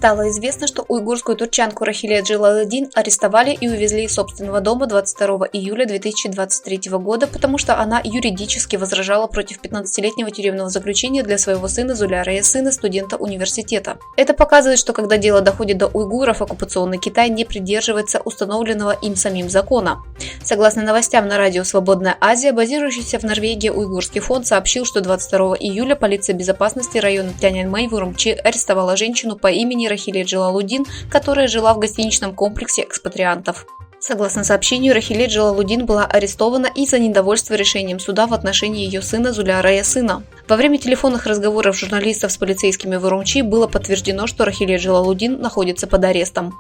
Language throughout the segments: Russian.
Стало известно, что уйгурскую турчанку Рахиле Джалаладдин арестовали и увезли из собственного дома 22 июля 2023 года, потому что она юридически возражала против 15-летнего тюремного заключения для своего сына Зуляра Ясына, студента университета. Это показывает, что когда дело доходит до уйгуров, оккупационный Китай не придерживается установленного им самим закона. Согласно новостям на радио «Свободная Азия», базирующийся в Норвегии уйгурский фонд сообщил, что 22 июля полиция безопасности района Тяньаньмэнь в Урумчи арестовала женщину по имени Рахиле Джалалуддин, которая жила в гостиничном комплексе экспатриантов. Согласно сообщению, Рахиле Джалалуддин была арестована из-за недовольства решением суда в отношении ее сына Зуляра Ясына. Во время телефонных разговоров журналистов с полицейскими в Урумчи было подтверждено, что Рахиле Джалалуддин находится под арестом.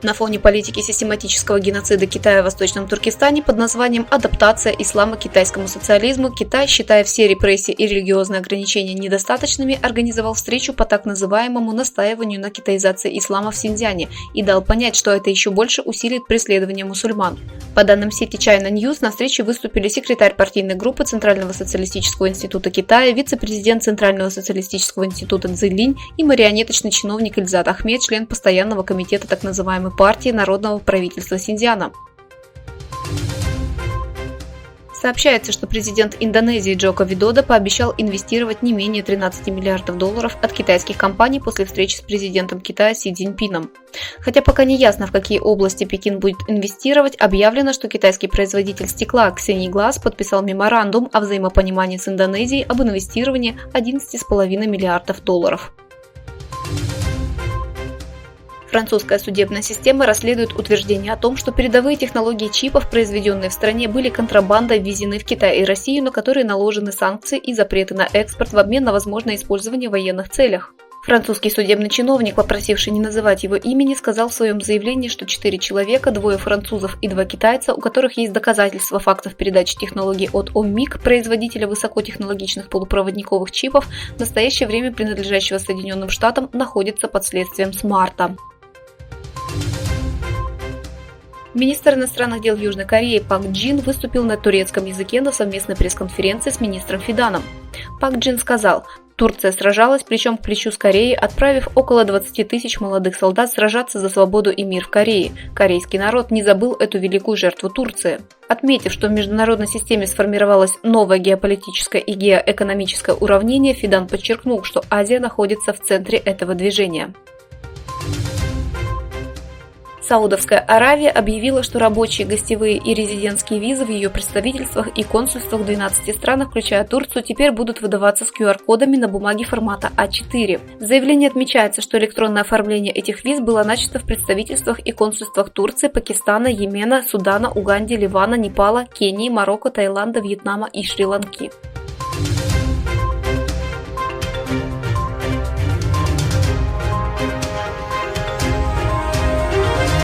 На фоне политики систематического геноцида Китая в Восточном Туркестане под названием «Адаптация ислама к китайскому социализму», Китай, считая все репрессии и религиозные ограничения недостаточными, организовал встречу по так называемому настаиванию на китаизации ислама в Синьцзяне и дал понять, что это еще больше усилит преследование мусульман. По данным сети China News, на встрече выступили секретарь партийной группы Центрального социалистического института Китая, вице-президент Центрального социалистического института Цзы Линь и марионеточный чиновник Ильзат Ахмед, член постоянного комитета так называемой партии Народного правительства Синьцзяна. Сообщается, что президент Индонезии Джоко Видодо пообещал инвестировать не менее 13 миллиардов долларов от китайских компаний после встречи с президентом Китая Си Цзиньпином. Хотя пока не ясно, в какие области Пекин будет инвестировать, объявлено, что китайский производитель стекла Xeni Glass подписал меморандум о взаимопонимании с Индонезией об инвестировании 11,5 миллиардов долларов. Французская судебная система расследует утверждение о том, что передовые технологии чипов, произведенные в стране, были контрабандой ввезены в Китай и Россию, на которые наложены санкции и запреты на экспорт в обмен на возможное использование в военных целях. Французский судебный чиновник, попросивший не называть его имени, сказал в своем заявлении, что 4 человека, 2 французов и 2 китайца, у которых есть доказательства фактов передачи технологий от ОМИК, производителя высокотехнологичных полупроводниковых чипов, в настоящее время принадлежащего Соединенным Штатам, находятся под следствием с марта. Министр иностранных дел Южной Кореи Пак Джин выступил на турецком языке на совместной пресс-конференции с министром Фиданом. Пак Джин сказал: «Турция сражалась плечом к плечу с Кореей, отправив около 20 тысяч молодых солдат сражаться за свободу и мир в Корее. Корейский народ не забыл эту великую жертву Турции». Отметив, что в международной системе сформировалось новое геополитическое и геоэкономическое уравнение, Фидан подчеркнул, что Азия находится в центре этого движения. Саудовская Аравия объявила, что рабочие, гостевые и резидентские визы в ее представительствах и консульствах в 12 странах, включая Турцию, теперь будут выдаваться с QR-кодами на бумаге формата А4. В заявлении отмечается, что электронное оформление этих виз было начато в представительствах и консульствах Турции, Пакистана, Йемена, Судана, Уганды, Ливана, Непала, Кении, Марокко, Таиланда, Вьетнама и Шри-Ланки.